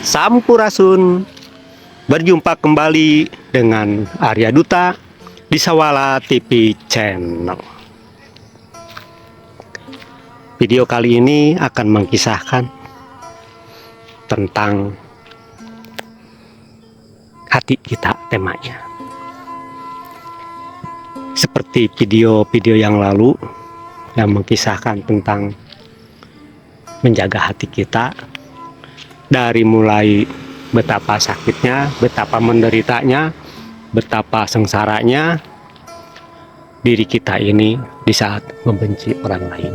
Sampurasun. Berjumpa kembali dengan Arya Duta di Sawala TV Channel. Video kali ini akan mengisahkan tentang hati kita, temanya. Seperti video-video yang lalu yang mengisahkan tentang menjaga hati kita, dari mulai betapa sakitnya, betapa menderitanya, betapa sengsaranya diri kita ini di saat membenci orang lain.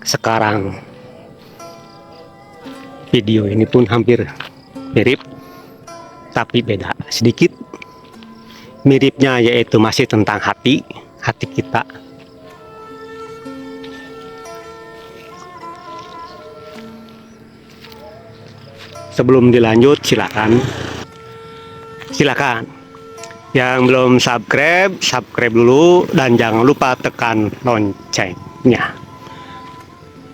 Sekarang video ini pun hampir mirip, tapi beda sedikit. Miripnya yaitu masih tentang hati kita. Sebelum dilanjut, silakan yang belum subscribe dulu, dan jangan lupa tekan loncengnya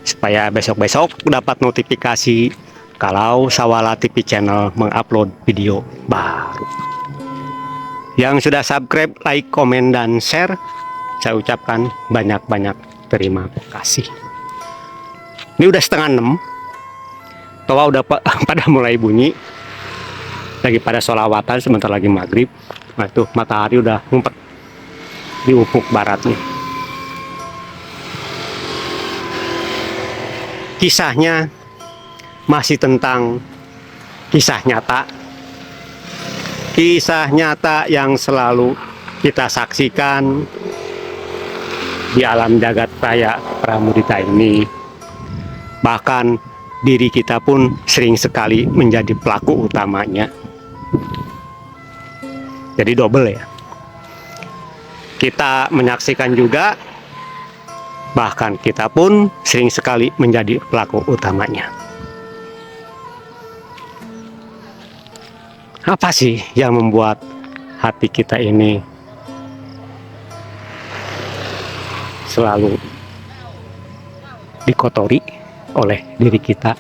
supaya besok-besok dapat notifikasi kalau Sawala TV Channel mengupload video baru. Yang sudah subscribe, like, komen, dan share, saya ucapkan banyak-banyak terima kasih. Ini udah 5:30, toa udah pada mulai bunyi, lagi pada sholawatan, sebentar lagi maghrib. Nah tuh matahari udah ngumpet di ufuk barat nih. Kisahnya masih tentang kisah nyata yang selalu kita saksikan di alam jagat raya Pramudita ini. Bahkan diri kita pun sering sekali menjadi pelaku utamanya. Jadi double ya. Kita menyaksikan juga, bahkan kita pun sering sekali menjadi pelaku utamanya. Apa sih yang membuat hati kita ini selalu dikotori oleh diri kita,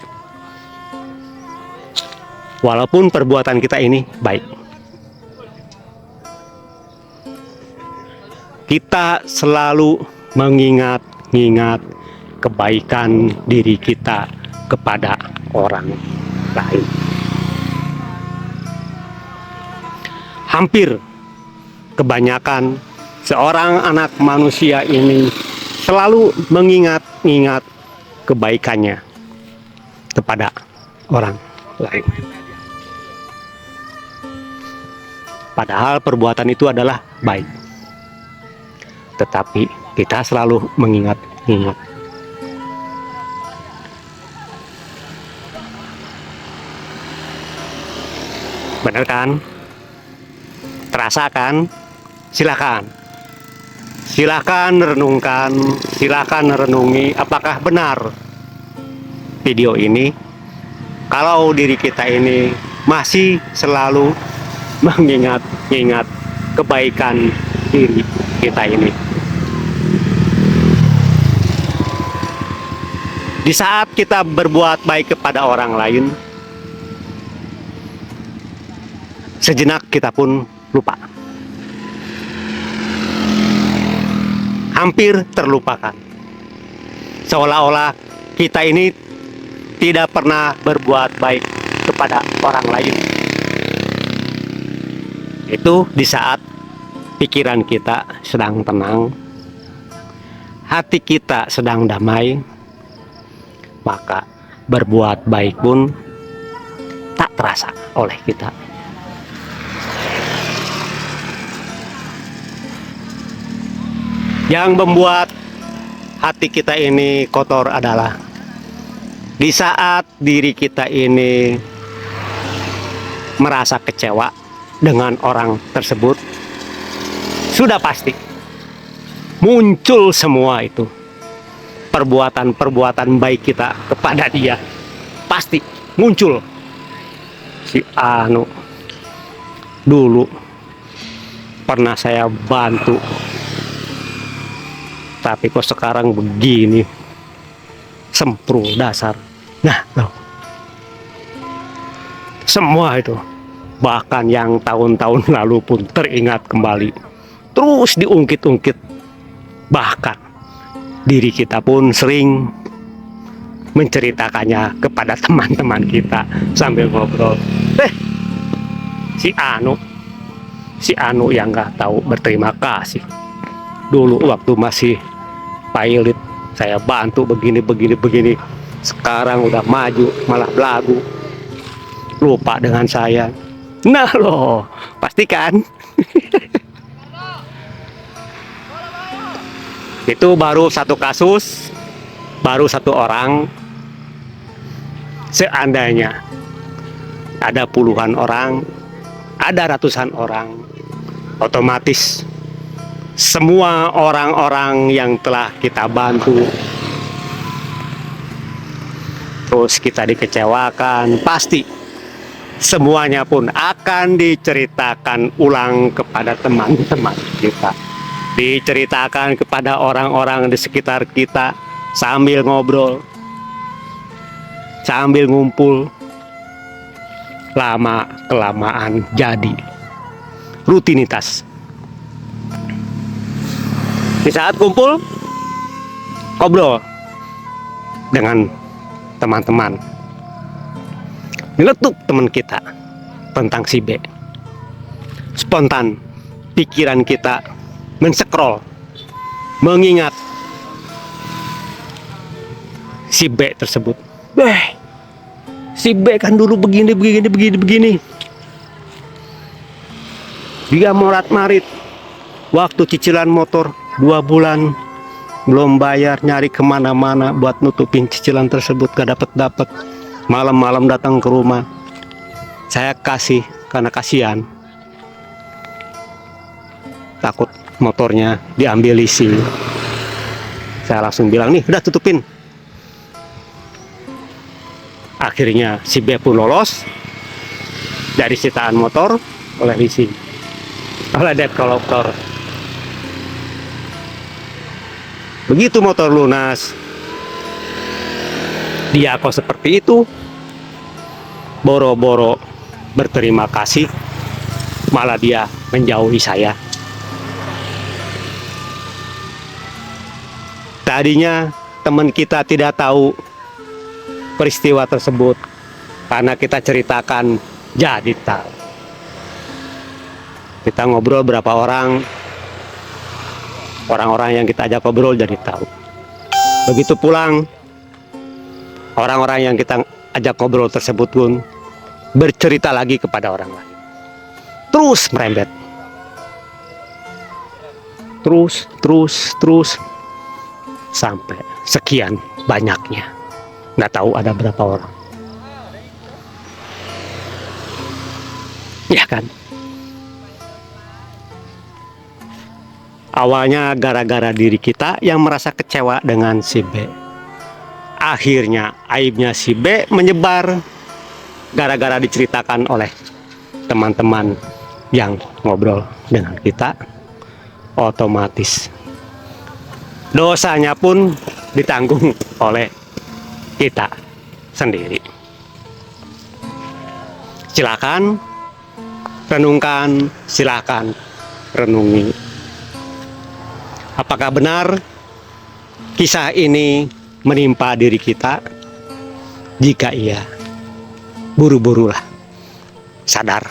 walaupun perbuatan kita ini baik? Kita selalu mengingat kebaikan diri kita kepada orang lain. Hampir kebanyakan seorang anak manusia ini selalu mengingat kebaikannya kepada orang lain. Padahal perbuatan itu adalah baik, tetapi kita selalu mengingat. Benar kan? Terasa kan? Silakan renungkan, silakan renungi apakah benar video ini, kalau diri kita ini masih selalu mengingat kebaikan diri kita ini. Di saat kita berbuat baik kepada orang lain, sejenak kita pun lupa, hampir terlupakan, seolah-olah kita ini tidak pernah berbuat baik kepada orang lain. Itu di saat pikiran kita sedang tenang, hati kita sedang damai, maka berbuat baik pun tak terasa oleh kita. Yang membuat hati kita ini kotor adalah di saat diri kita ini merasa kecewa dengan orang tersebut, sudah pasti muncul semua itu perbuatan baik kita kepada dia. Pasti muncul, si Anu dulu pernah saya bantu, tapi kok sekarang begini, sempro dasar. Nah, loh. Semua itu, bahkan yang tahun-tahun lalu pun teringat kembali, terus diungkit-ungkit. Bahkan diri kita pun sering menceritakannya kepada teman-teman kita sambil ngobrol. Si Anu yang nggak tahu berterima kasih. Dulu waktu masih pilot, saya bantu begini. Sekarang udah maju, malah belagu. Lupa dengan saya. Nah loh, pastikan. Itu baru satu kasus, baru satu orang. Seandainya ada puluhan orang, ada ratusan orang, otomatis semua orang-orang yang telah kita bantu, terus kita dikecewakan, pasti semuanya pun akan diceritakan ulang kepada teman-teman kita, diceritakan kepada orang-orang di sekitar kita sambil ngobrol, sambil ngumpul. Lama kelamaan jadi rutinitas. Di saat kumpul ngobrol dengan teman-teman, nyeletuk teman kita tentang si B. Spontan pikiran kita men-scroll, mengingat si B tersebut. Si B kan dulu begini. Dia morat-marit, waktu cicilan motor 2 bulan belum bayar, nyari kemana-mana buat nutupin cicilan tersebut, gak dapet. Malam-malam datang ke rumah, saya kasih karena kasihan, takut motornya diambil leasing. Saya langsung bilang, nih udah tutupin. Akhirnya si B pun lolos dari sitaan motor oleh leasing, oleh debt collector. Begitu motor lunas, dia kok seperti itu, boro-boro berterima kasih, malah dia menjauhi saya. Tadinya teman kita tidak tahu peristiwa tersebut, karena kita ceritakan jadi tahu. Kita ngobrol berapa orang yang kita ajak ngobrol jadi tahu. Begitu pulang, orang-orang yang kita ajak ngobrol tersebut pun bercerita lagi kepada orang lain. Terus merembet, terus sampai sekian banyaknya. Nggak tahu ada berapa orang. Ya kan? Awalnya gara-gara diri kita yang merasa kecewa dengan si B. Akhirnya aibnya si B menyebar gara-gara diceritakan oleh teman-teman yang ngobrol dengan kita. Otomatis dosanya pun ditanggung oleh kita sendiri. Silakan renungkan, silakan renungi. Apakah benar kisah ini menimpa diri kita? Jika iya, buru-burulah sadar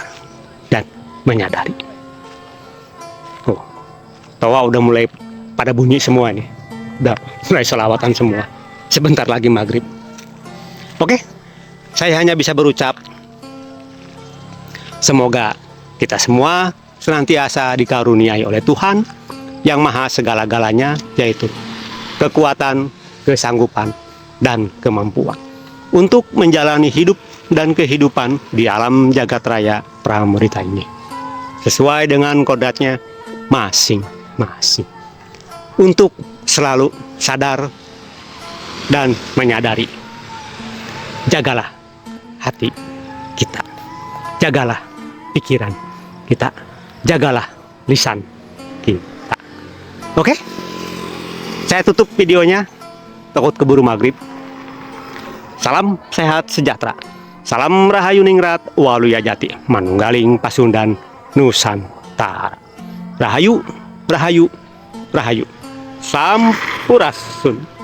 dan menyadari. Tawa udah mulai pada bunyi semua nih. Udah mulai selawatan semua. Sebentar lagi maghrib. Oke, saya hanya bisa berucap, semoga kita semua senantiasa dikaruniai oleh Tuhan yang maha segala-galanya, yaitu kekuatan, kesanggupan, dan kemampuan untuk menjalani hidup dan kehidupan di alam jagat raya Pramurita ini sesuai dengan kodratnya masing-masing, untuk selalu sadar dan menyadari. Jagalah hati kita, jagalah pikiran kita, jagalah lisan kita. Oke, saya tutup videonya, takut keburu maghrib. Salam sehat sejahtera. Salam Rahayu Ningrat Waluya Jati Manunggaling Pasundan Nusantara. Rahayu, Rahayu, Rahayu. Sampurasun.